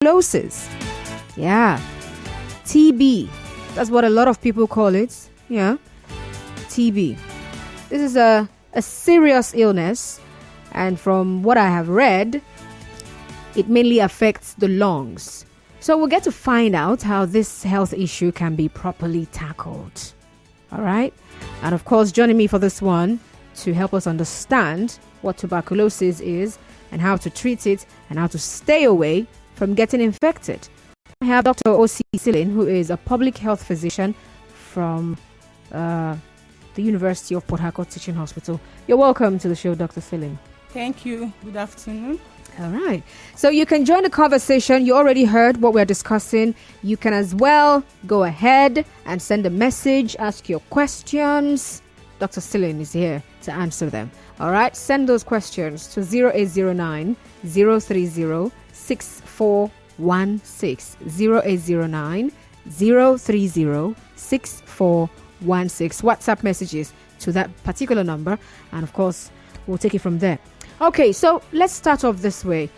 tuberculosis. Yeah. TB. That's what a lot of people call it. Yeah. TB. This is a serious illness, and from what I have read, it mainly affects the lungs. So we'll get to find out how this health issue can be properly tackled. All right. And of course, joining me for this one to help us understand what tuberculosis is and how to treat it and how to stay away from getting infected, I have Dr. O.C. Celine, who is a public health physician from the University of Port Harcourt Teaching Hospital. You're welcome to the show, Dr. Celine. Thank you. Good afternoon. All right. So you can join the conversation. You already heard what we're discussing. You can as well go ahead and send a message, ask your questions. Dr. Celine is here to answer them. All right. Send those questions to 0809 030 6416. 0809 030 6416. WhatsApp messages to that particular number. And of course, we'll take it from there. Okay, so let's start off this way.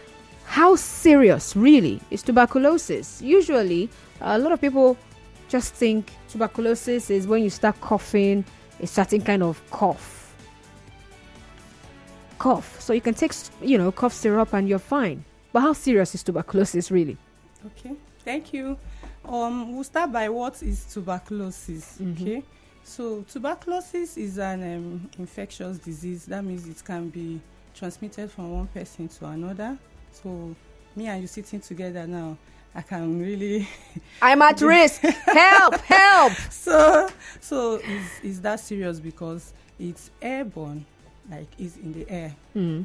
How serious really is tuberculosis? Usually, a lot of people just think tuberculosis is when you start coughing, a certain kind of cough. So you can take, cough syrup and you're fine. But how serious is tuberculosis really? Okay, thank you. We'll start by what is tuberculosis. Mm-hmm. Okay, so tuberculosis is an infectious disease. That means it can be transmitted from one person to another. So me and you sitting together now, I can really I'm at risk. Help. So is that serious because it's airborne, like it's in the air.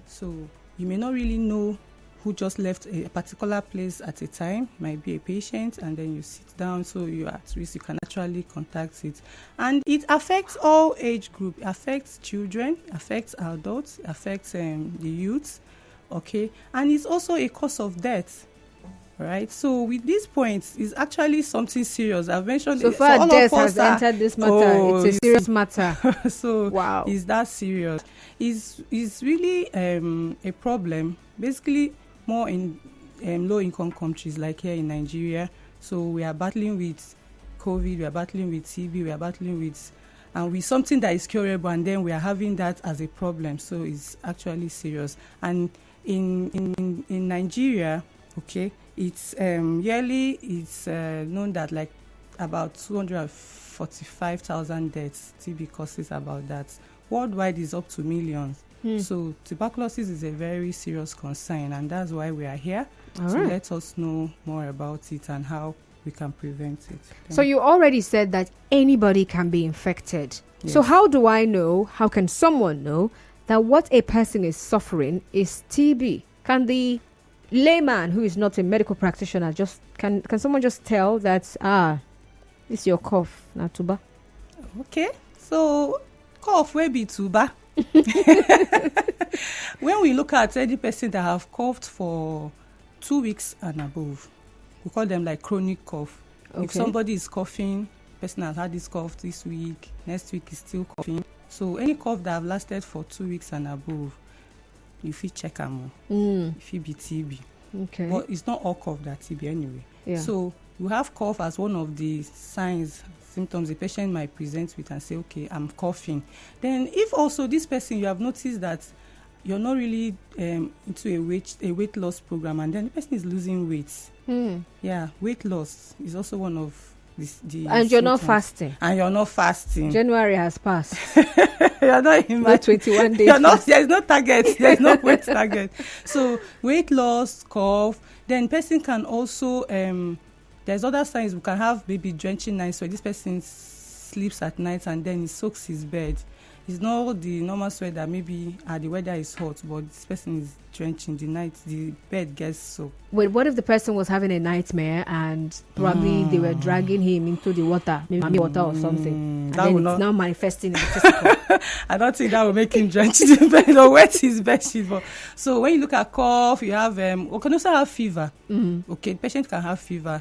So you may not really know who just left a particular place at a time. Might be a patient, and then you sit down, so you're at risk. You can actually contact it, and it affects all age group. It affects children, affects adults, affects the youth. Okay, and it's also a cause of death. Right. So with these points, it's actually something serious. I've mentioned so far death has entered this matter. It's a serious matter. So wow, is that serious? Is really a problem. Basically, more in low-income countries like here in Nigeria. So we are battling with COVID, we are battling with TB, we are battling with something that is curable, and then we are having that as a problem. So it's actually serious. And in Nigeria, okay, it's yearly it's known that like about 245,000 deaths. TB causes about that. Worldwide is up to millions. So tuberculosis is a very serious concern, and that's why we are here to let us know more about it and how we can prevent it. So you already said that anybody can be infected. Yes. So how do I know, how can someone know that what a person is suffering is TB? Can the layman who is not a medical practitioner can someone just tell that this is your cough, not tuber? Okay, so cough will be tuber. When we look at any person that have coughed for 2 weeks and above, we call them like chronic cough. Okay. If somebody is coughing, person has had this cough this week, next week is still coughing. So any cough that have lasted for 2 weeks and above, you fit check them. If it be TB. Okay. But it's not all cough that TB anyway. Yeah. So you have cough as one of the signs, symptoms the patient might present with and say, okay, I'm coughing. Then if also this person, you have noticed that you're not really into a weight loss program, and then the person is losing weight. Yeah, weight loss is also one of the and symptoms. you're not fasting. And you're not fasting. January has passed. You're not in my 21 days. There's no target. There's no weight target. So weight loss, cough. Then person can also there's other signs. We can have maybe drenching night, so this person sleeps at night and then he soaks his bed. It's not the normal sweat that maybe the weather is hot, but this person is drenching the night, the bed gets soaked. Wait, what if the person was having a nightmare and probably they were dragging him into the water, maybe water or something, and then it's now manifesting in the physical? I don't think that will make him drench the bed or wet his bed sheet. So when you look at cough, you have we can also have fever. Okay, the patient can have fever,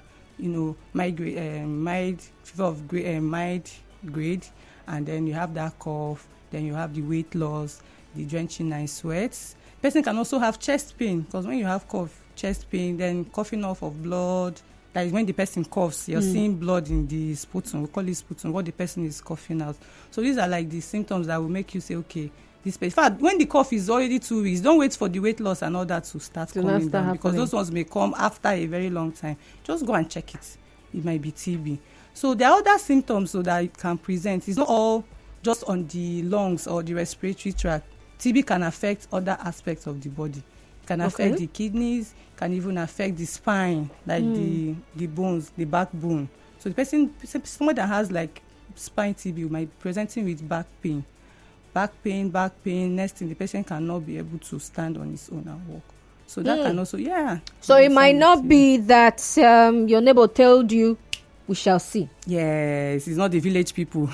mild fever of mild grade, and then you have that cough. Then you have the weight loss, the drenching and sweats. Person can also have chest pain, because when you have cough, chest pain, then coughing off of blood. That is when the person coughs, you're seeing blood in the sputum. We call it sputum, what the person is coughing out. So these are like the symptoms that will make you say, okay, this patient. In fact, when the cough is already 2 weeks, don't wait for the weight loss and all that to start coming down, because those ones may come after a very long time. Just go and check it. It might be TB. So there are other symptoms so that it can present. It's not all just on the lungs or the respiratory tract. TB can affect other aspects of the body. It can affect the kidneys, can even affect the spine, like the bones, the backbone. So the person, someone that has like spine TB might be presenting with back pain. Back pain. Next thing, the patient cannot be able to stand on his own and walk. So that can also, So it might not be that your neighbor told you, we shall see. Yes, it's not the village people.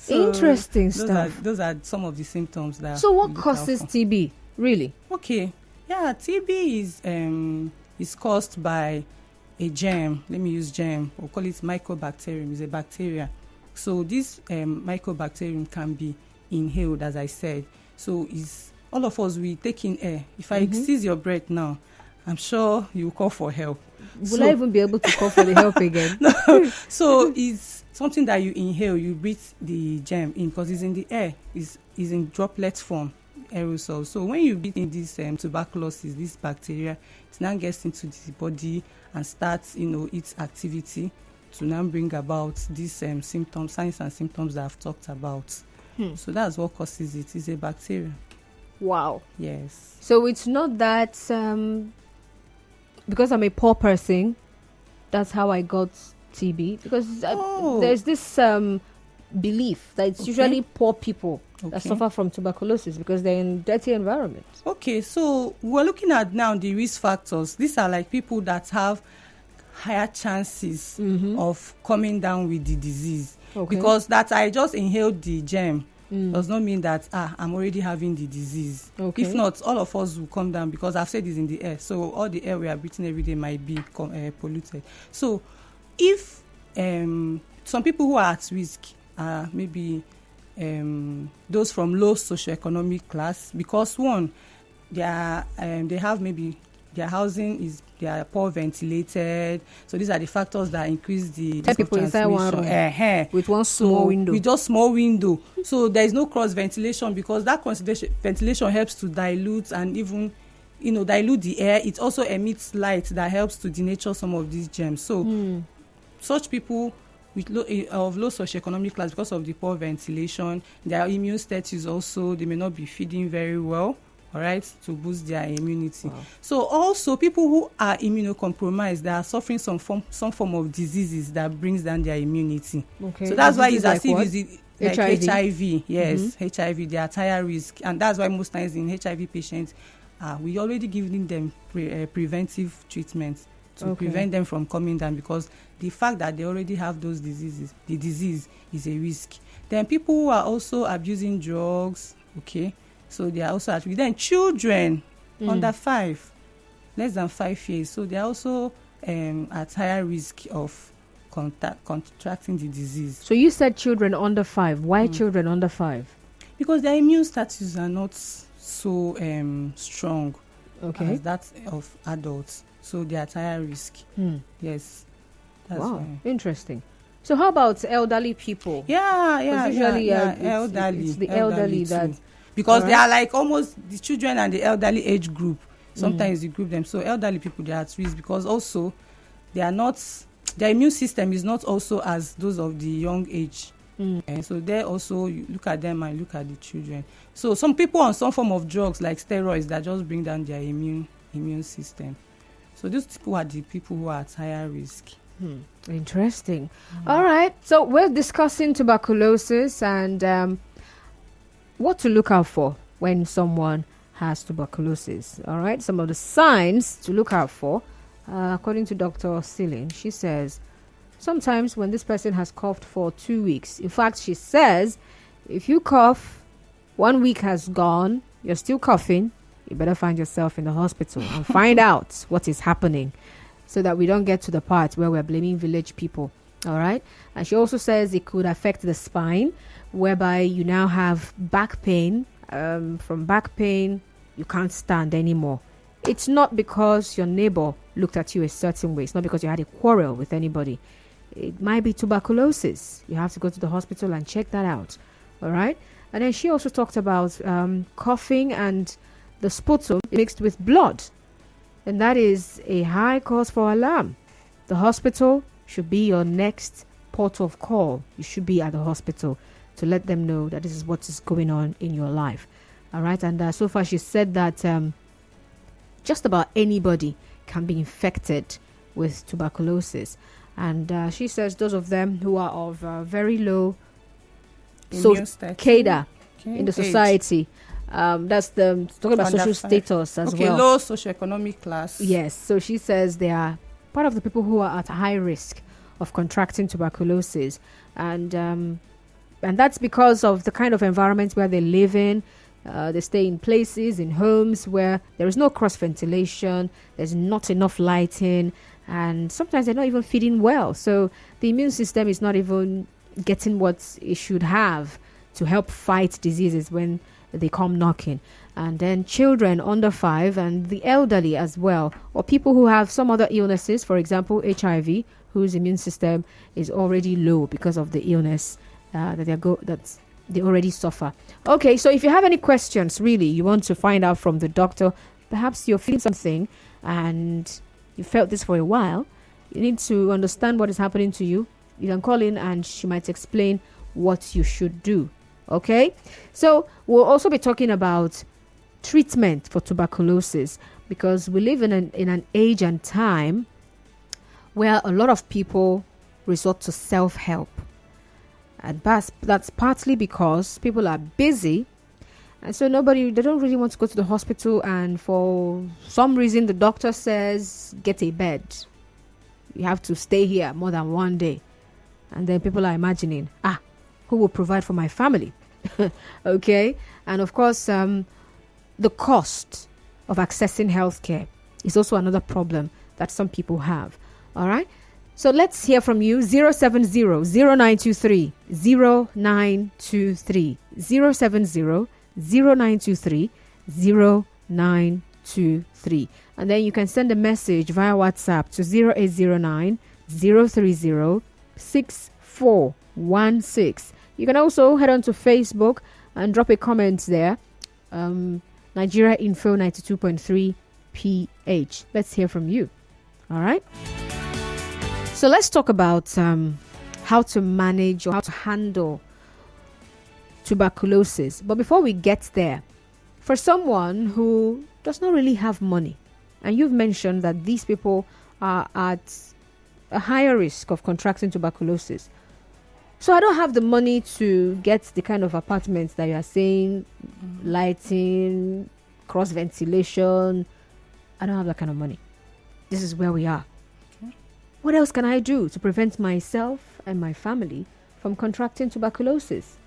Interesting stuff. Those are some of the symptoms that. So what causes TB, really? Okay, TB is caused by a germ. Let me use germ. We'll call it mycobacterium. It's a bacteria. So this mycobacterium can be inhaled, as I said. So all of us, we take in air. If I seize your breath now, I'm sure you will call for help. Will I even be able to call for the help again? No. So it's something that you inhale, you breathe the germ in, because it's in the air, is in droplet form, aerosol. So when you breathe in this tuberculosis, this bacteria, it now gets into the body and starts, its activity to now bring about these symptoms, signs and symptoms that I've talked about. So that's what causes it. It's a bacteria. Wow. Yes. So it's not that because I'm a poor person, that's how I got TB. Because there's this belief that it's usually poor people that suffer from tuberculosis because they're in dirty environments. Okay, so we're looking at now the risk factors. These are like people that have higher chances of coming down with the disease. Because that I just inhaled the germ does not mean that I'm already having the disease. If not, all of us will come down, because I've said it's in the air. So all the air we are breathing every day might be polluted. So if some people who are at risk are maybe those from low socioeconomic class, because one, they have maybe their housing they are poor ventilated. So these are the factors that increase the 10 people inside one room with one small window. With just small window. So there is no cross ventilation, because that cross ventilation helps to dilute and even dilute the air. It also emits light that helps to denature some of these germs. So such people with low socioeconomic class, because of the poor ventilation, their immune status also, they may not be feeding very well. All right, to boost their immunity. Wow. So also people who are immunocompromised, they are suffering some form of diseases that brings down their immunity. So that's why it's as if it's like HIV. Yes, HIV, they are at higher risk, and that's why most times in HIV patients, we already giving them preventive treatments to prevent them from coming down, because the fact that they already have those diseases, the disease is a risk. Then people who are also abusing drugs, so they are also at risk. Then children under 5, less than 5 years, so they are also at higher risk of contracting the disease. So you said children under 5. Why children under 5? Because their immune status are not so strong as that of adults. So they are at higher risk. Yes. That's why. Interesting. So how about elderly people? Usually, elderly. It's the elderly that... Because they are like almost the children and the elderly age group. Sometimes you group them. So elderly people, they are at risk, because also they are not, their immune system is not also as those of the young age. And so they also, you look at them and look at the children. So some people on some form of drugs like steroids that just bring down their immune system. So those people are the people who are at higher risk. Interesting. All right. So we're discussing tuberculosis and what to look out for when someone has tuberculosis. All right. Some of the signs to look out for, according to Dr. Celine, she says, sometimes when this person has coughed for 2 weeks, in fact, she says, if you cough, 1 week has gone, you're still coughing, you better find yourself in the hospital and find out what is happening, so that we don't get to the part where we're blaming village people. All right. And she also says it could affect the spine, whereby you now have back pain. From back pain, you can't stand anymore. it's not because your neighbor looked at you a certain way. It's not because you had a quarrel with anybody. It might be tuberculosis. You have to go to the hospital and check that out. All right. And then she also talked about coughing and the sputum mixed with blood. And that is a high cause for alarm. The hospital should be your next port of call. You should be at the hospital to let them know that this is what is going on in your life. All right. And so far she said that just about anybody can be infected with tuberculosis. And she says those of them who are of very low cadre in the society. That's the talking about social status as well. Low socioeconomic class. Yes. So she says they are part of the people who are at high risk of contracting tuberculosis. And that's because of the kind of environment where they live in. They stay in places, in homes where there is no cross ventilation, there's not enough lighting, and sometimes they're not even feeding well. So the immune system is not even getting what it should have to help fight diseases when they come knocking. And then children under 5 and the elderly as well, or people who have some other illnesses, for example, HIV, whose immune system is already low because of the illness that they already suffer. Okay, so if you have any questions, really, you want to find out from the doctor, perhaps you're feeling something and you felt this for a while, you need to understand what is happening to you. You can call in and she might explain what you should do. Okay, so we'll also be talking about treatment for tuberculosis, because we live in an age and time where a lot of people resort to self-help. And that's partly because people are busy, and so they don't really want to go to the hospital, and for some reason the doctor says get a bed, you have to stay here more than one day. And then people are imagining, who will provide for my family? Okay. And of course, the cost of accessing healthcare is also another problem that some people have. All right. So let's hear from you. 070-0923-0923. 070-0923-0923. And then you can send a message via WhatsApp to 0809-030-6416. You can also head on to Facebook and drop a comment there. Nigeria Info 92.3 PH. Let's hear from you. All right. So let's talk about how to manage or how to handle tuberculosis. But before we get there, for someone who does not really have money, and you've mentioned that these people are at a higher risk of contracting tuberculosis. So I don't have the money to get the kind of apartments that you are saying, lighting, cross ventilation. I don't have that kind of money. This is where we are. What else can I do to prevent myself and my family from contracting tuberculosis?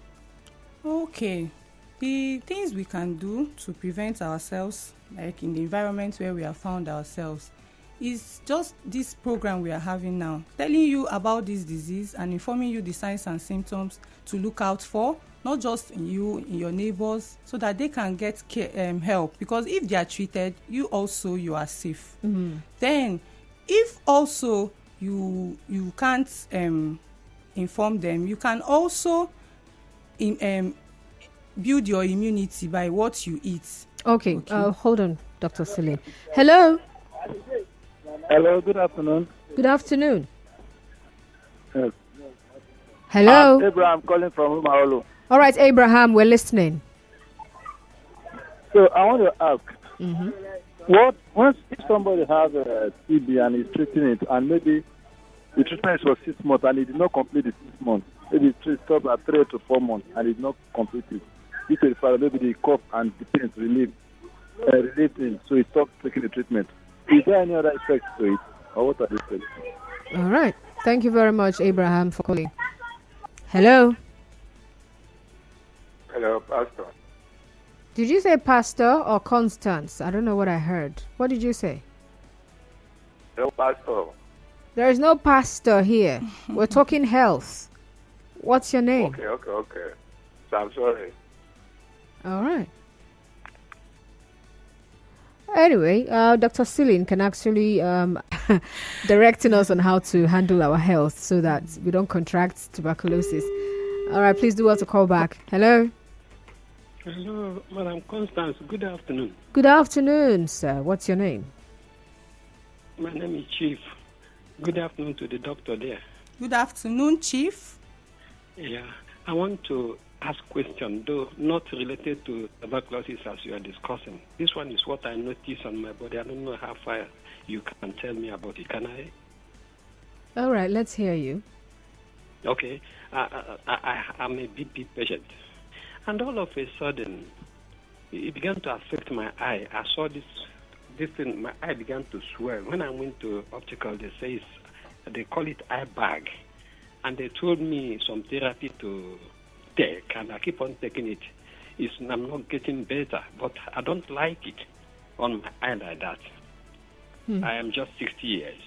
Okay. The things we can do to prevent ourselves, like in the environment where we have found ourselves, is just this program we are having now, telling you about this disease and informing you the signs and symptoms to look out for, not just in your neighbors, so that they can get help. Because if they are treated, you are safe. Mm-hmm. Then, if also you can't inform them, you can also build your immunity by what you eat. Okay. Hold on, Dr. Celine. Hello. Hello, good afternoon. Good afternoon. Yes. Hello. Abraham calling from Umaolo. All right, Abraham, we're listening. So I want to ask, if somebody has a TB and is treating it, and maybe the treatment is for 6 months and he did not complete the 6 months, maybe it stopped at 3 to 4 months and did not complete it, this is maybe the cough and the pain relieved him, so he stopped taking the treatment. Is there any other effects to it, or what are the effects? All right. Thank you very much, Abraham, for calling. Hello. Hello, Pastor. Did you say pastor or Constance? I don't know what I heard. What did you say? No, Pastor. There is no pastor here. We're talking health. What's your name? Okay. So I'm sorry. All right. Anyway, Dr. Celine can actually directing us on how to handle our health so that we don't contract tuberculosis. All right, please do well to call back. Hello. Hello, Madam Constance. Good afternoon. Good afternoon, sir. What's your name? My name is Chief. Good afternoon to the doctor there. Good afternoon, Chief. Yeah, I want to ask a question, though not related to tuberculosis as you are discussing. This one is what I noticed on my body. I don't know how far you can tell me about it. Can I? All right, let's hear you. Okay. I'm a BP patient. And all of a sudden, it began to affect my eye. I saw this thing, my eye began to swell. When I went to optical, they call it eye bag. And they told me some therapy to take, and I keep on taking it. I'm not getting better, but I don't like it on my eye like that. I am just 60 years.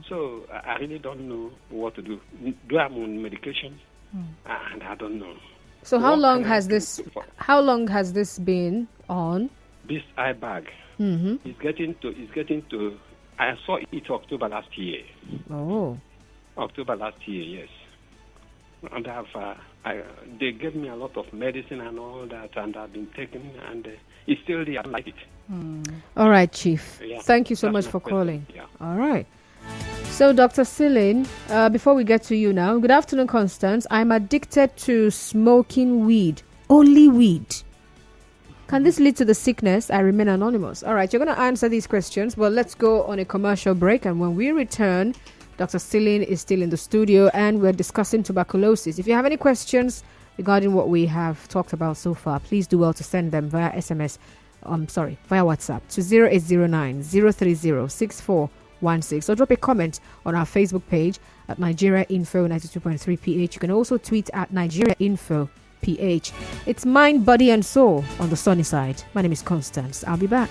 So I really don't know what to do. Do I'm on medication? And I don't know. So how long has this been on? This eye bag. It's getting to I saw it October last year. Oh. October last year, yes. And they gave me a lot of medicine and all that, and I've been taking, and it's still there. I like it. All right, Chief. Yeah, Thank you so much my for question. calling. Yeah. All right. So, Dr. Celine, before we get to you now, good afternoon, Constance. I'm addicted to smoking weed. Only weed. Can this lead to the sickness? I remain anonymous. All right, you're going to answer these questions, but let's go on a commercial break. And when we return, Dr. Celine is still in the studio and we're discussing tuberculosis. If you have any questions regarding what we have talked about so far, please do well to send them via SMS. Via WhatsApp to 0809 030 6416 or drop a comment on our Facebook page at Nigeria Info 92.3 PH. You can also tweet at Nigeria Info PH. It's Mind, Body and Soul on the sunny side. My name is Constance. I'll be back.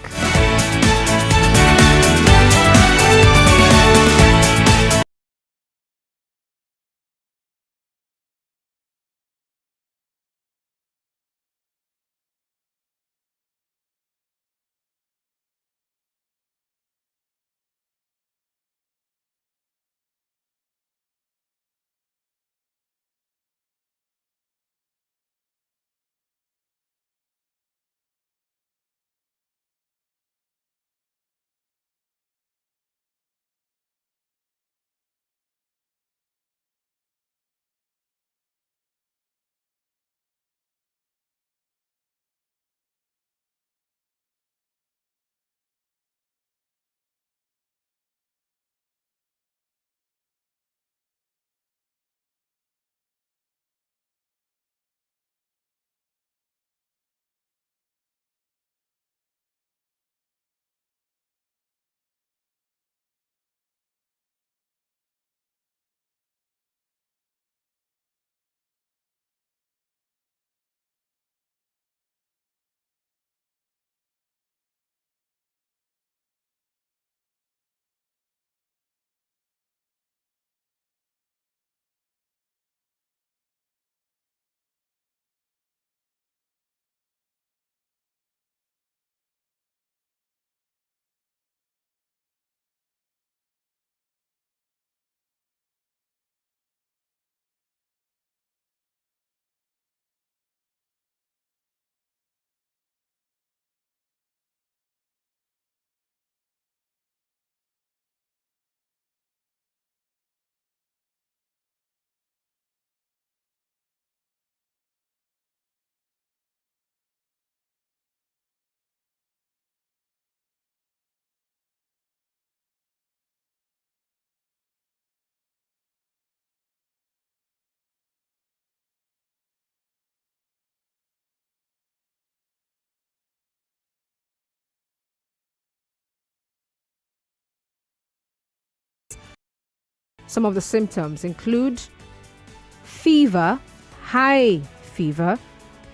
Some of the symptoms include fever, high fever,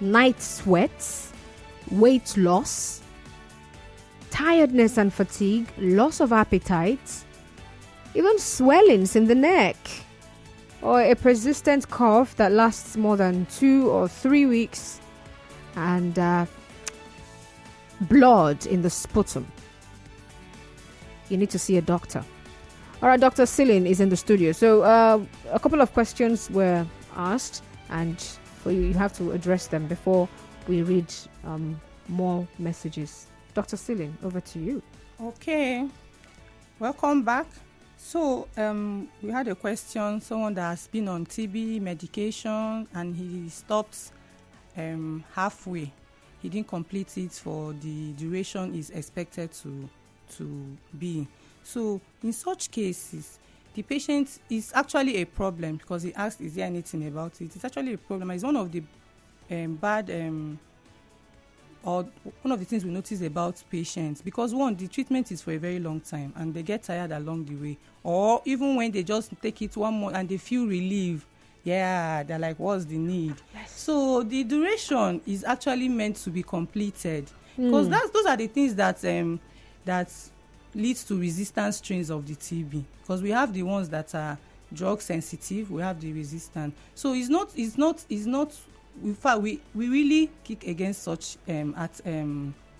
night sweats, weight loss, tiredness and fatigue, loss of appetite, even swellings in the neck, or a persistent cough that lasts more than 2 or 3 weeks, and blood in the sputum, you need to see a doctor. All right, Dr. Celine is in the studio. So a couple of questions were asked, and for you have to address them before we read more messages. Dr. Celine, over to you. Okay, welcome back. So we had a question, someone that has been on TB medication and he stopped halfway. He didn't complete it for the duration is expected to be. So in such cases, the patient is actually a problem because he asked, is there anything about it? It's actually a problem. It's one of the or one of the things we notice about patients, because one, the treatment is for a very long time and they get tired along the way, or even when they just take it 1 month and they feel relief, they're like, what's the need? Yes. So the duration is actually meant to be completed, because those are the things that leads to resistant strains of the TB, because we have the ones that are drug sensitive, we have the resistant. So it's not in fact, we really kick against such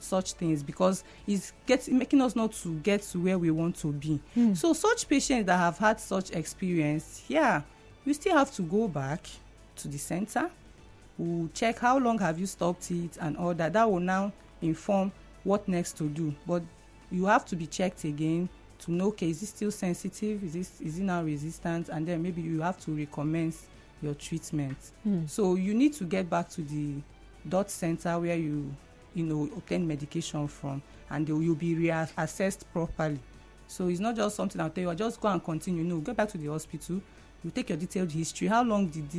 such things, because it's making us not to get to where we want to be. So such patients that have had such experience, you still have to go back to the center. We'll check how long have you stopped it and all that. That will now inform what next to do. But you have to be checked again to know, okay, is it still sensitive? Is it now resistant? And then maybe you have to recommence your treatment. So you need to get back to the dot center where you obtain medication from, and you'll be reassessed properly. So it's not just something I'll tell you, just go and continue. No, go back to the hospital. You take your detailed history. How long did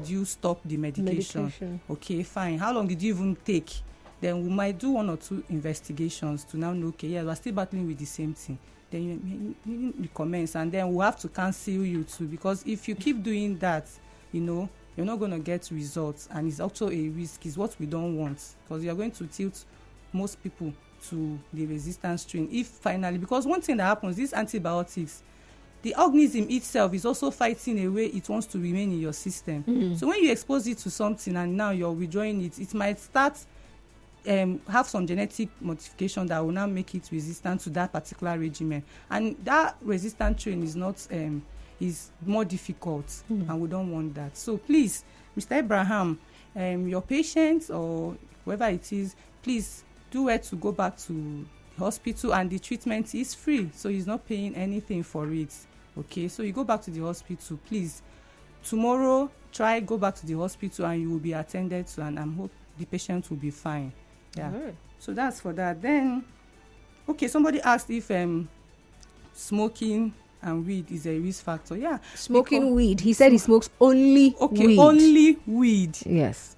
you stop the medication? Okay, fine. How long did you even take? Then we might do 1 or 2 investigations to now know, okay, we're still battling with the same thing. Then you recommence, and then we'll have to cancel you too, because if you keep doing that, you're not going to get results, and it's also a risk. Is what we don't want, because you're going to tilt most people to the resistant strain. If finally, because one thing that happens, these antibiotics, the organism itself is also fighting a way it wants to remain in your system. So when you expose it to something and now you're withdrawing it, it might start have some genetic modification that will now make it resistant to that particular regimen, and that resistant strain is not is more difficult, and we don't want that. So please, Mr. Abraham, your patients or whoever it is, please do well to go back to the hospital, and the treatment is free, so he's not paying anything for it. Okay, so you go back to the hospital, please. Tomorrow, go back to the hospital and you will be attended to, and I hope the patient will be fine. Right. So that's for that. Then, okay, somebody asked if smoking and weed is a risk factor. Smoking weed. He said he smokes only weed. Only weed. Yes.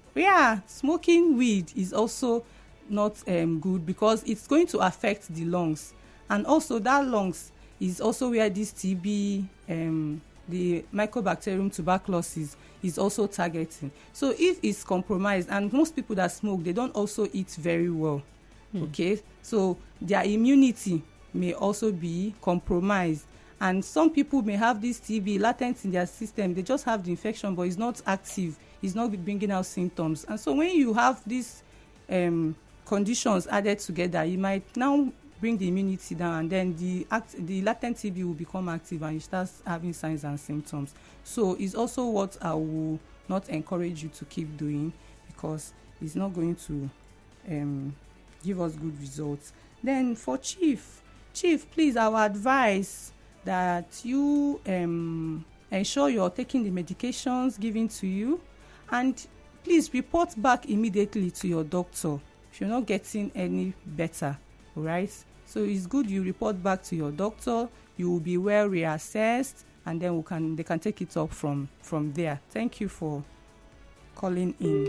Smoking weed is also not good, because it's going to affect the lungs, and also that lungs is also where this TB, the Mycobacterium tuberculosis, is also targeting. So if it's compromised, and most people that smoke, they don't also eat very well. Okay, so their immunity may also be compromised, and some people may have this TB latent in their system. They just have the infection, but it's not active, it's not bringing out symptoms. And so when you have these conditions added together, you might now bring the immunity down, and then the latent TB will become active and you start having signs and symptoms. So it's also what I will not encourage you to keep doing, because it's not going to give us good results. Then for Chief, please, our advice that you ensure you're taking the medications given to you, and please report back immediately to your doctor if you're not getting any better. All right, so it's good you report back to your doctor. You will be well reassessed, and then they can take it up from there. Thank you for calling in.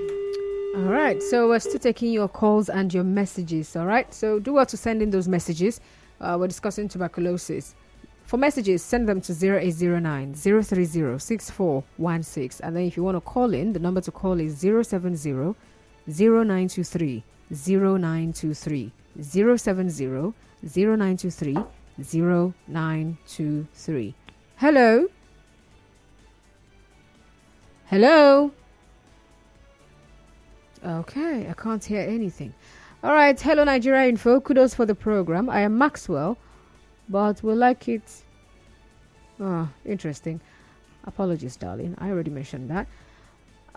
All right, so we're still taking your calls and your messages. All right, so do well to send in those messages. We're discussing tuberculosis. For messages, send them to 0809 030 6416, and then if you want to call in, the number to call is 070 0923 0923. 070 0923 0923. Hello. Okay, I can't hear anything. All right, hello Nigeria Info. Kudos for the program. I am Maxwell, but we like it. Interesting. Apologies, darling. I already mentioned that.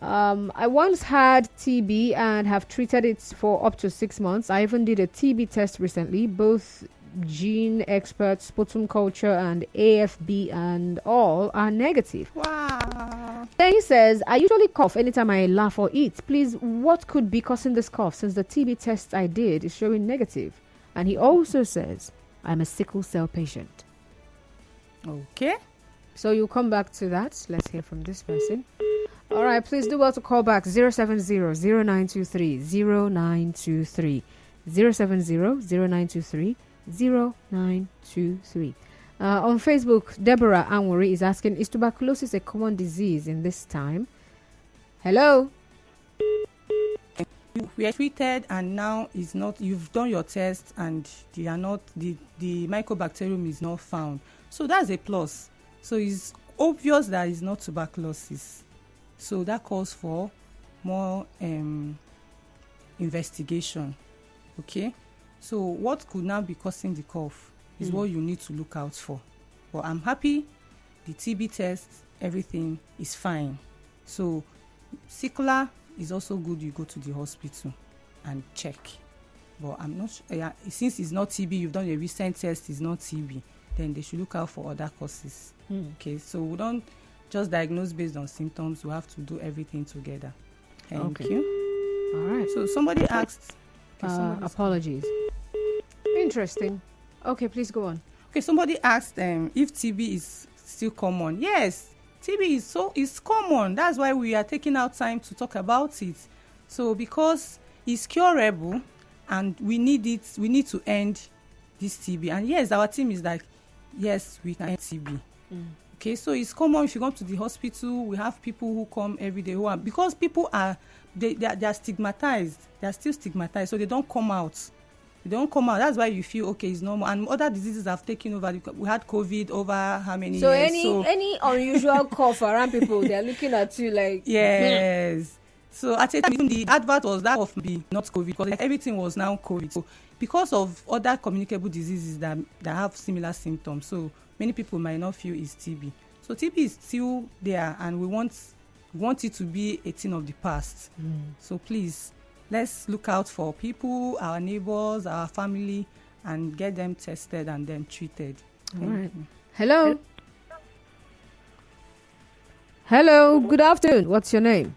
I once had TB and have treated it for up to 6 months. I even did a TB test recently. Both gene experts, sputum culture, and AFB and all are negative. Wow. Then he says, I usually cough anytime I laugh or eat. Please, what could be causing this cough since the TB test I did is showing negative? And he also says, I'm a sickle cell patient. Okay. So you'll come back to that. Let's hear from this person. All right, please do well to call back 070-0923-0923. 070-0923-0923. On Facebook, Deborah Anwari is asking, is tuberculosis a common disease in this time? Hello? We are treated and now is not, you've done your test and they are not, the mycobacterium is not found. So that's a plus. So it's obvious that it's not tuberculosis. So that calls for more investigation. Okay? So what could now be causing the cough is what you need to look out for. But I'm happy the TB test, everything is fine. So sickler is also good, you go to the hospital and check. But I'm not sure, since it's not TB, you've done a recent test, it's not TB, then they should look out for other causes. Okay, so we don't just diagnose based on symptoms, we have to do everything together. Thank you. All right. So somebody asked. Apologies. Interesting. Okay, please go on. Okay, somebody asked if TB is still common. Yes, TB is common. That's why we are taking out time to talk about it. So because it's curable and we need to end this TB. And yes, our team is like, yes, we can end TB. Okay, so it's common. If you come to the hospital, we have people who come every day because people are they are stigmatized. They are still stigmatized, so they don't come out. They don't come out. That's why you feel okay, it's normal. And other diseases have taken over. We had COVID over how many years? Any unusual cough around people, they are looking at you like yes. So at a time, even the advert was that of be not COVID because everything was now COVID. So because of other communicable diseases that have similar symptoms, so many people might not feel it's TB. So TB is still there, and we want it to be a thing of the past. So please, let's look out for people, our neighbors, our family, and get them tested and then treated. All right. Hello. Hello. Good afternoon. What's your name?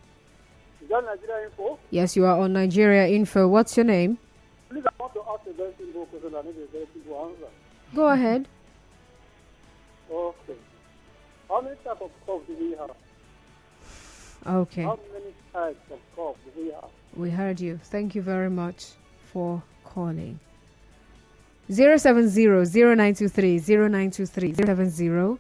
Is that Nigeria Info? Yes, you are on Nigeria Info. What's your name? Please, I want to ask a very simple question. I need a very simple answer. Go ahead. Okay. How many types of cough do we have? Okay. How many types of cough do we have? We heard you. Thank you very much for calling. 070-0923-0923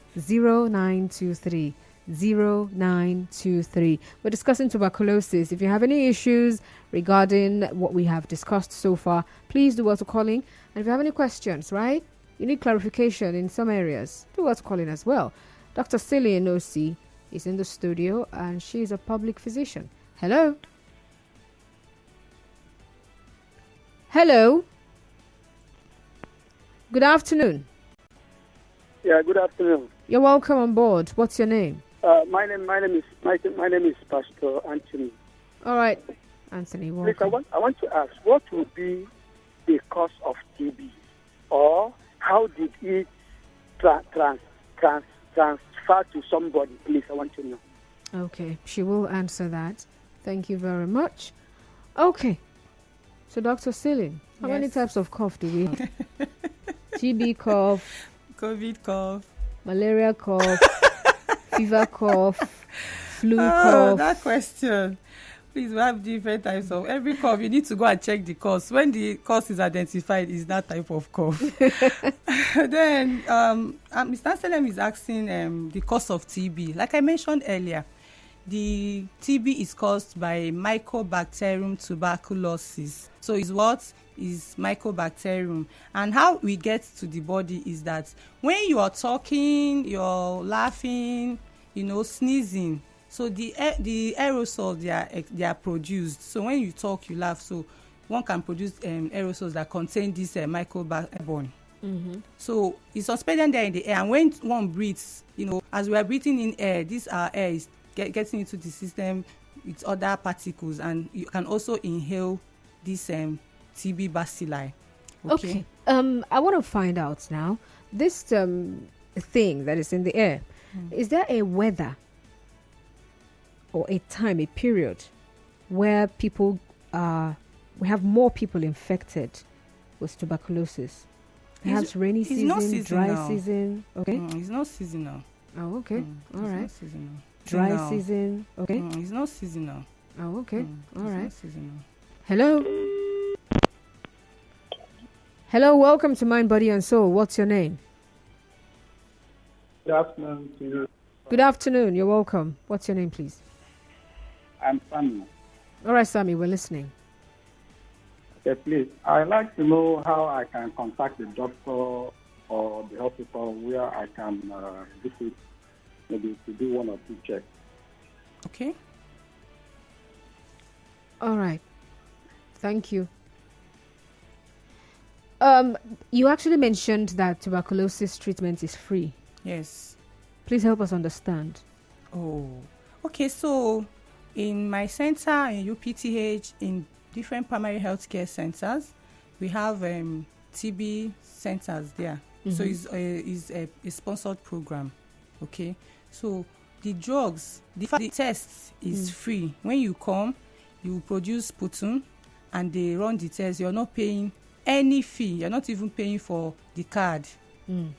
070-0923-0923. We're discussing tuberculosis. If you have any issues regarding what we have discussed so far, please do well to calling. And if you have any questions, right, you need clarification in some areas, do well to calling as well. Dr. Celine OC is in the studio and she is a public physician. Hello. Hello. Good afternoon. Yeah, good afternoon. You're welcome on board. What's your name? My name is Pastor Anthony. All right, Anthony. Welcome. Please, I want to ask, what would be the cause of TB, or how did it transfer to somebody? Please, I want to know. Okay, she will answer that. Thank you very much. Okay, so Dr. Celine, how many types of cough do we have? TB cough, COVID cough, malaria cough, fever cough, flu cough. That question. Please, we have different types of every cough. You need to go and check the cause. When the cause is identified, is that type of cough. Then, Mr. Salem is asking the cause of TB. Like I mentioned earlier, the TB is caused by Mycobacterium tuberculosis. So is what is Mycobacterium, and how we get to the body is that when you are talking, you're laughing, sneezing, So the aerosols they are produced. So when you talk, you laugh. So one can produce aerosols that contain this microbe airborne. So it's suspended there in the air, and when one breathes, as we are breathing in air, this our air is getting into the system with other particles, and you can also inhale this TB bacilli. Okay. I want to find out now, this thing that is in the air, is there a weather or a time, a period where people we have more people infected with tuberculosis? Perhaps rainy season, dry season. Okay. It's not seasonal. Oh, okay. All right. It's not seasonal. Dry season. Okay. It's not seasonal. Oh, okay. All right. It's not seasonal. Hello. Hello. Welcome to Mind, Body, and Soul. What's your name? Good afternoon to you. Good afternoon. You're welcome. What's your name, please? I'm Sammy. All right, Sammy. We're listening. Okay, please. I'd like to know how I can contact the doctor or the hospital where I can visit, maybe to do 1 or 2 checks. Okay. All right. Thank you. You actually mentioned that tuberculosis treatment is free. Yes. Please help us understand. Oh, okay. So in my center, in UPTH, in different primary health care centers, we have TB centers there. So it's a sponsored program. Okay. So the drugs, the test is free. When you come, you produce sputum and they run the test. You're not paying any fee. You're not even paying for the card.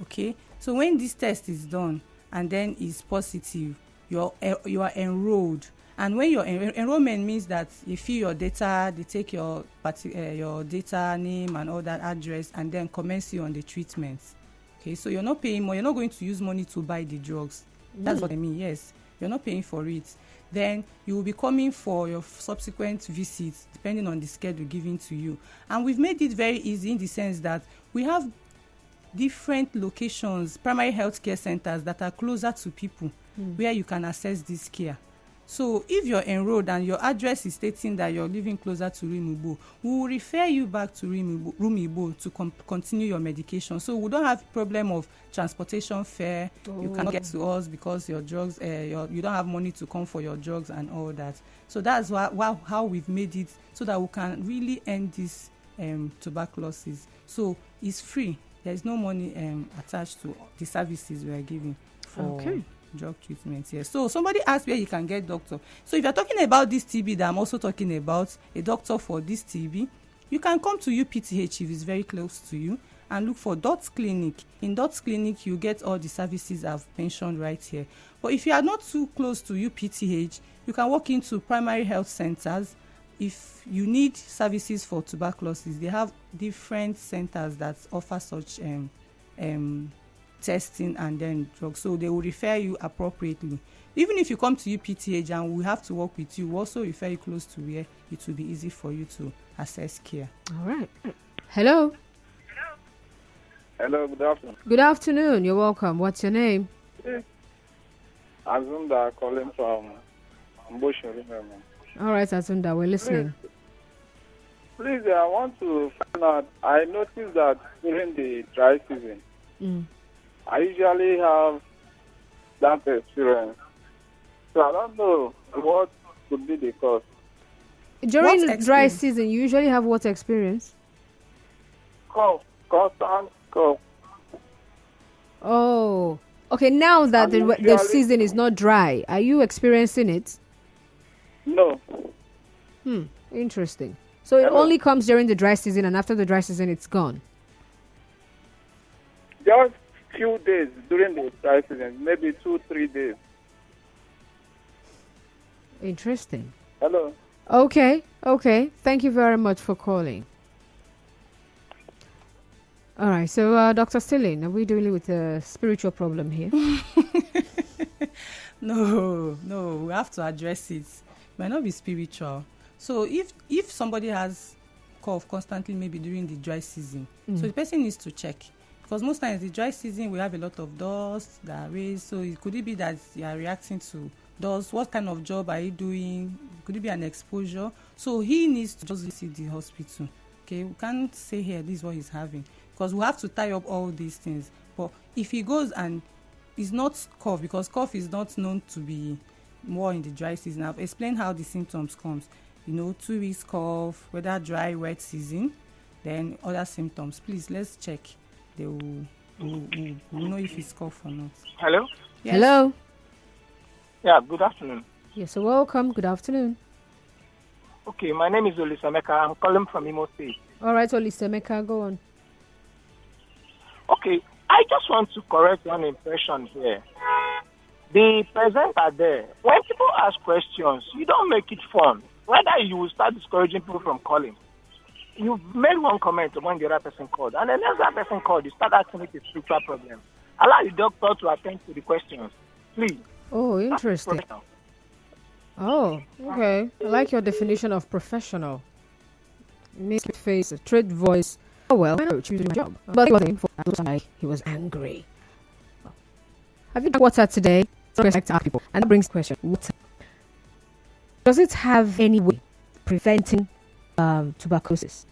Okay. So when this test is done and then is positive, you are enrolled. And when your enrollment means that you fill your data, they take your data, name and all that address, and then commence you on the treatment. Okay, so you're not paying more. You're not going to use money to buy the drugs. That's what I mean. Yes, you're not paying for it. Then you will be coming for your subsequent visits depending on the schedule given to you. And we've made it very easy in the sense that we have different locations, primary health care centers that are closer to people where you can access this care. So if you're enrolled and your address is stating that you're living closer to Rumibo, we will refer you back to Rumibo to continue your medication. So we don't have problem of transportation fare. You cannot get to us because your drugs, you don't have money to come for your drugs and all that. So that's how we've made it so that we can really end this tuberculosis. So it's free. There is no money attached to the services we are giving for drug treatment. Yes. So somebody asked where you can get doctor. So if you're talking about this TB that I'm also talking about, a doctor for this TB, you can come to UPTH if it's very close to you and look for Dots Clinic. In Dots Clinic, you get all the services I've mentioned right here. But if you are not too close to UPTH, you can walk into primary health centers. If you need services for tuberculosis, they have different centers that offer such testing and then drugs, so they will refer you appropriately. Even if you come to UPTH and we have to work with you, we'll also refer you close to where it will be easy for you to access care. All right. Hello. Hello, good afternoon. Good afternoon. You're welcome. What's your name? Azunda calling from Mboshori. All right, Azunda, we're listening. Please, I want to find out. I noticed that during the dry season, I usually have that experience. So I don't know what could be the cause. During the dry season, you usually have what experience? Cough, constant cough. Oh, okay. Now that the season is not dry, are you experiencing it? No. Interesting. So it only comes during the dry season, and after the dry season, it's gone. Just few days during the dry season, maybe 2-3 days. Interesting. Hello. Okay. Thank you very much for calling. All right. So, Dr. Celine, are we dealing with a spiritual problem here? No, we have to address it. It might not be spiritual. So if somebody has cough constantly, maybe during the dry season, so the person needs to check. Because most times the dry season we have a lot of dust that raise. So could it be that you are reacting to what kind of job are you doing? Could it be an exposure? So he needs to just visit the hospital. Okay, we can't say here this is what he's having, because we have to tie up all these things. But if he goes and it's not cough, because cough is not known to be more in the dry season. I've explained how the symptoms comes. 2 weeks cough, whether dry, wet season, then other symptoms. Please, let's check. They will know if it's cough or not. Hello? Yes. Hello. Yeah, good afternoon. Yes, so welcome. Good afternoon. Okay, my name is Olisameka. I'm calling from Imo State. All right, Olisameka, go on. Okay, I just want to correct one impression here. The presenter there, when people ask questions, you don't make it fun. Whether you will start discouraging people from calling. You made one comment when the other person called, and the next other person called, you start asking if it's a spiritual problem. Allow the doctor to attend to the questions, please. Oh, interesting. Oh, okay. I like your definition of professional. It makes me face a trade voice. Oh well, why not choose my job? But he was angry. Have you drank water today? So I like to ask people, and that brings the question: water. Does it have any way preventing tuberculosis?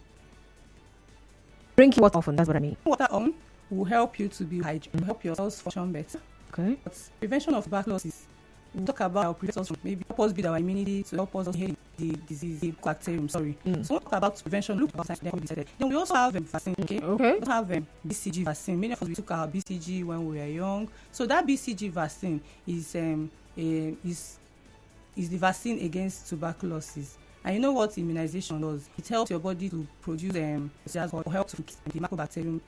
Drinking water often, that's what I mean. Water on will help you to be hydrated, will help your cells function better. Okay. But prevention of tuberculosis, we talk about prevent us from maybe help us build our immunity to help us heal the disease, the bacterium. Sorry. So when we talk about prevention, look about then we also have vaccine. Okay. We also have BCG vaccine. Many of us we took our BCG when we were young. So that BCG vaccine is the vaccine against tuberculosis. And you know what immunization does? It helps your body to produce help to keep the microbacterium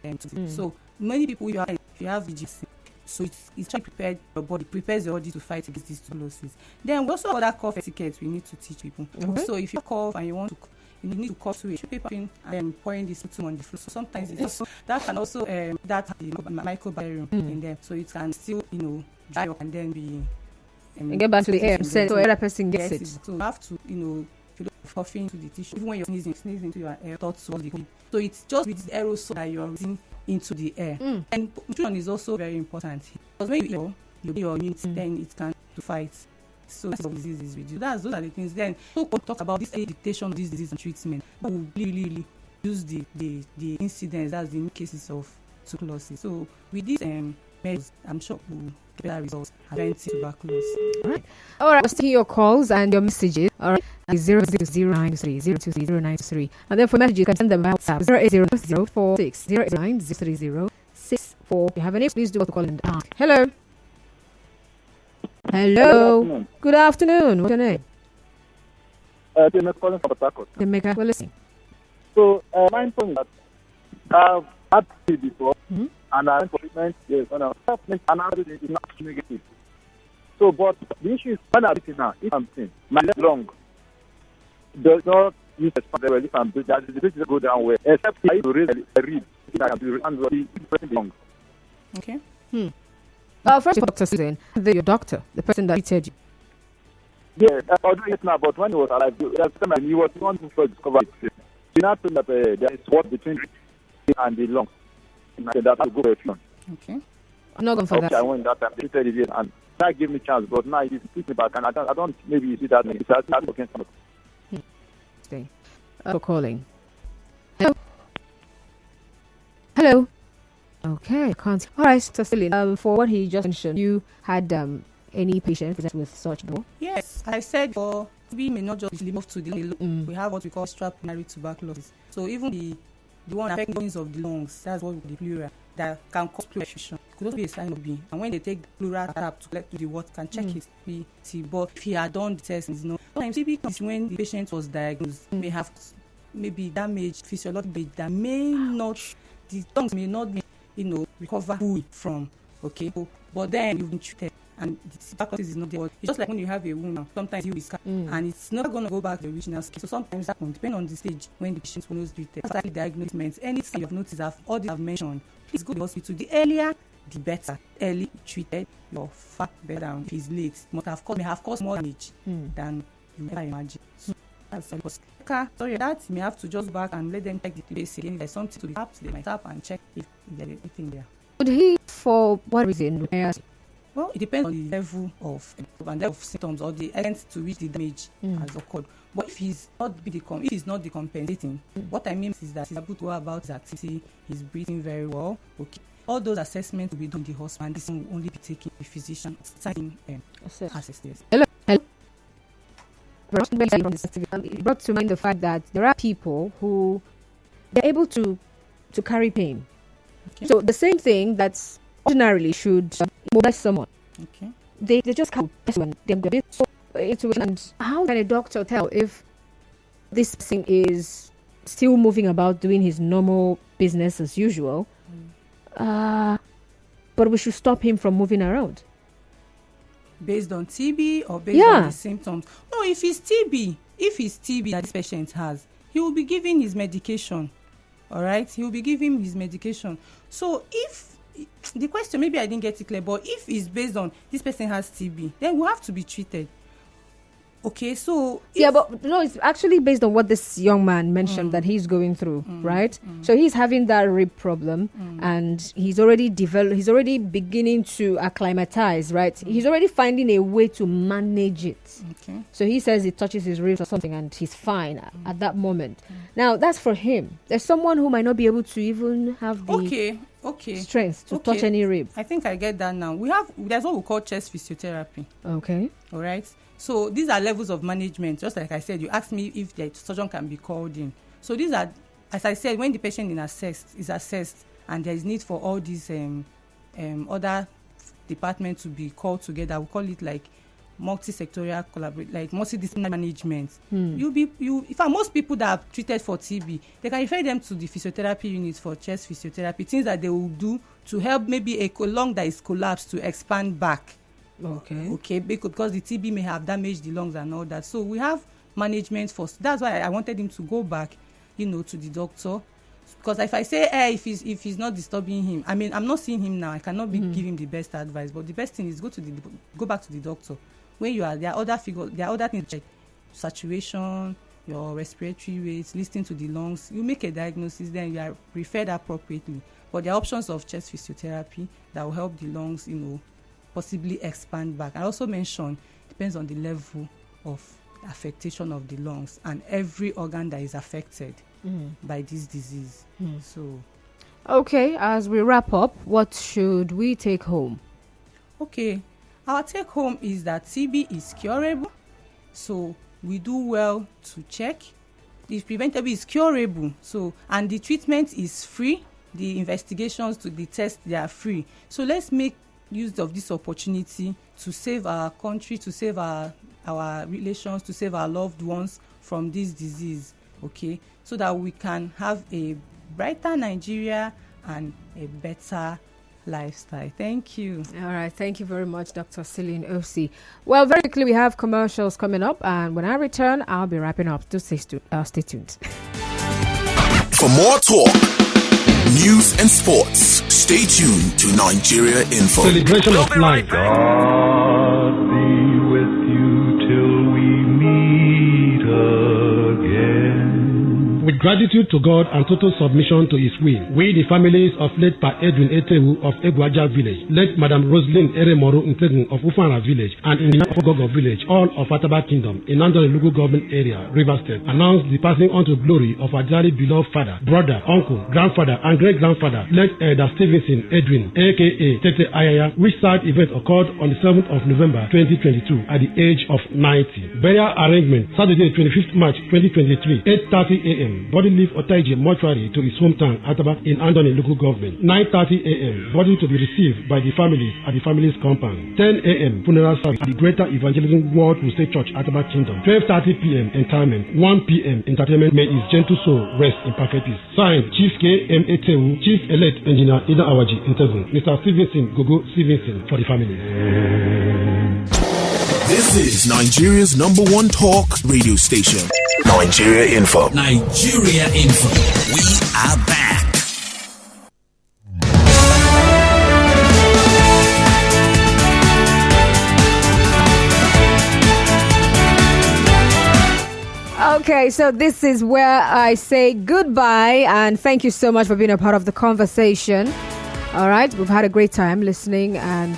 in. So many people, if you have VG vaccine, so it's trying to prepare your body, prepares your body to fight against this tuberculosis. Then we also have other cough etiquette we need to teach people. Okay. So if you cough and you need to cough through a paper in and pouring this on the floor. So sometimes that can also that the microbacterium in there, so it can still dry up and then be and get back to the air so every person gets it. So you have to if you look coughing to the tissue, even when you're sneezing into your air, thoughts so it's just with the aerosol that you're breathing into the air. And nutrition is also very important, because when you eat your immunity, then it can to fight so diseases with you. Those are the things. Then we'll talk about this dictation of this disease and treatment. But we'll really use the incidents, that's the new cases of tuberculosis. So with these measures, I'm sure we'll get better results preventing tuberculosis. All right. We'll see your calls and your messages. All right. 06093 and then for messages you can send them WhatsApp 0804608903064. If you have any, please do call and ask. Hello. Good afternoon. What's your name? They're calling from Port Demeka, well, listen. So my point is that I've had it before, and I went for treatment. Yes, and I it's not negative. So, but the issue is when I'm eating now, if I'm saying my left lung does not use the spot if I'm doing that, the ability go down well, except I need to raise the rib, I can do and the lung. Okay. First, Dr. Celine, your doctor, the person that treated you. Yes, I'll do it now, but when he was alive, he was the one who first discovered it. He now told me that there is what between the and the lungs. And I said that I'll go for a few. Okay. I'm not going for that. I went that time, they treated it, and that gave me chance, but now it is me back, and I don't maybe you see that it's not against somebody. Okay. For calling. Hello. Okay, can't. All right, so Celine, for what he just mentioned, you had any patient with such before? Yes, I said for TB may not just be moved to the lung. We have what we call extrapulmonary tuberculosis. So even the one affecting the of the lungs, that's what the pleural, that can cause pleural effusion. It could also be a sign of B. And when they take the pleural tap to collect the water, can check it. But if he had done the test, sometimes TB is when the patient was diagnosed, may have maybe damage, physiological damage that may not, the lungs may not be recover fully from. Okay, but then you've been treated and the tuberculosis is not there. It's just like when you have a wound now, sometimes you scar and it's never going to go back to the original skin. So sometimes that can depend on the stage when the patient was treated. After the diagnosis, anything you've noticed, all these I've mentioned, please go to the hospital. The earlier, the better. Early treated, you're far better. If it's late, may have caused more damage than you ever imagine. So that's sorry, that may have to just back and let them check the place again. If there's something to the tap, they might tap and check if there's anything there. Would he, for what reason, Well, it depends on the level of symptoms or the extent to which the damage has occurred. But if he's not decompensating, what I mean is that he's able to go about his activity, he's breathing very well. Okay, all those assessments will be done in the hospital, and this will only be taken by physician assess. Hello. It brought to mind the fact that there are people who they're able to carry pain. Okay. So the same thing that's ordinarily should immobilize someone. Okay. They just can't. And how can a doctor tell if this person is still moving about doing his normal business as usual, but we should stop him from moving around? Based on TB or based on the symptoms? No, if it's TB that this patient has, he will be given his medication. All right, he will be giving his medication. So if the question, maybe I didn't get it clear, but if it's based on this person has TB, then we have to be treated. Okay, so but no, it's actually based on what this young man mentioned that he's going through, right? So he's having that rib problem, and he's already beginning to acclimatize, right? He's already finding a way to manage it. Okay. So he says it touches his ribs or something, and he's fine at that moment. Now that's for him. There's someone who might not be able to even have the strength to touch any rib. I think I get that now. There's what we call chest physiotherapy. Okay. All right. So these are levels of management. Just like I said, you asked me if the surgeon can be called in. So these are, as I said, when the patient is assessed and there is need for all these other departments to be called together, we call it like multi-sectorial collaboration, like multidisciplinary management. Most people that are treated for TB, they can refer them to the physiotherapy unit for chest physiotherapy, things that they will do to help maybe a lung that is collapsed to expand back. Okay, because the TB may have damaged the lungs and all that. So we have management for. That's why I wanted him to go back, to the doctor. Because if I say, if he's not disturbing him, I mean, I'm not seeing him now. I cannot give him the best advice. But the best thing is go back to the doctor. When you are there are other things like saturation, your respiratory rates, listening to the lungs. You make a diagnosis, then you are referred appropriately. But there are options of chest physiotherapy that will help the lungs, possibly expand back. I also mentioned depends on the level of affectation of the lungs and every organ that is affected by this disease. So, okay, as we wrap up, what should we take home? Okay, our take home is that TB is curable, so we do well to check. It's preventable, it's curable, so and the treatment is free. The investigations to the test, they are free. So let's make use of this opportunity to save our country, to save our relations, to save our loved ones from this disease, okay? So that we can have a brighter Nigeria and a better lifestyle. Thank you. All right. Thank you very much, Dr. Celine Osi. Well, very quickly, we have commercials coming up, and when I return, I'll be wrapping up. Do stay tuned. For more talk, news and sports, stay tuned to Nigeria Info. Celebration of life. God be with you till we meet again. With gratitude to God and total submission to His will, we, the families of late Pa Edwin Etewu of Egwaja Village, late Madam Roselyn Eremoro Ntegun of Ufana Village, and in the Ogogo Village, all of Ataba Kingdom, in Andoni Local Government Area, Rivers State, announce the passing on to glory of our dearly beloved father, brother, uncle, grandfather, and great-grandfather, late Elder Stevenson Edwin, a.k.a. Tete Ayaya, which sad event occurred on the 7th of November 2022 at the age of 90. Burial arrangement, Saturday 25th March 2023, 8:30 a.m. Body leave Otaije mortuary to his hometown Ataba in Andoni Local Government. 9:30 a.m. Body to be received by the families at the family's compound. 10 a.m. Funeral service at the Greater Evangelism World Crusade Church Ataba Kingdom. 12:30 p.m. Interment. 1 p.m. Entertainment. May his gentle soul rest in perfect peace. Signed, Chief K.M. Etewu, Chief Elect Engineer Ida Awaji Ntegun, Mr. Stevenson Gogo Stevenson for the family. This is Nigeria's #1 talk radio station. Nigeria Info. Nigeria Info. We are back. Okay, so this is where I say goodbye and thank you so much for being a part of the conversation. All right, we've had a great time listening and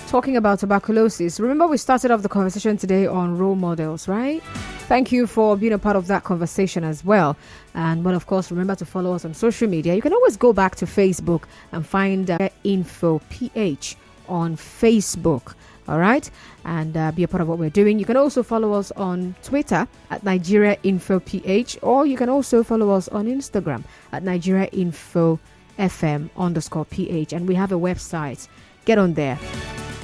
talking about tuberculosis. Remember, we started off the conversation today on role models, right? Thank you for being a part of that conversation as well. And but of course, remember to follow us on social media. You can always go back to Facebook and find Info PH on Facebook. All right, and be a part of what we're doing. You can also follow us on Twitter at Nigeria Info PH, or you can also follow us on Instagram at Nigeria Info FM _PH. And we have a website. Get on there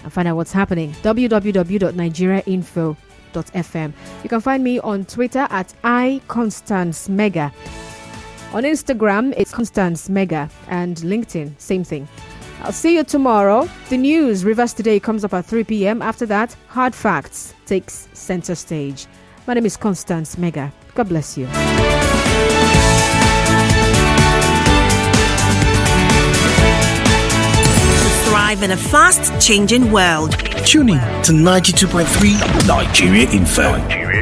and find out what's happening. www.nigeriainfo.fm. You can find me on Twitter at iConstanceMega. On Instagram, it's Constance Mega, and LinkedIn, same thing. I'll see you tomorrow. The news, Rivers Today, comes up at 3 p.m. After that, Hard Facts takes center stage. My name is Constance Mega. God bless you. Thrive in a fast-changing world. Tune in to 92.3 Nigeria Info.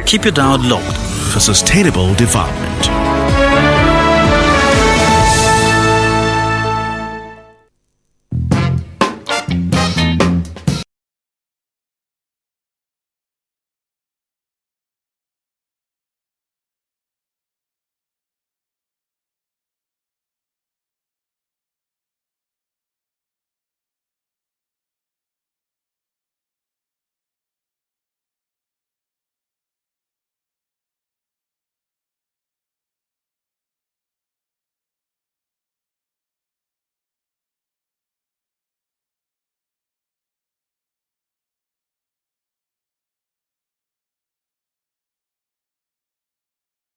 Keep your dial locked for sustainable development.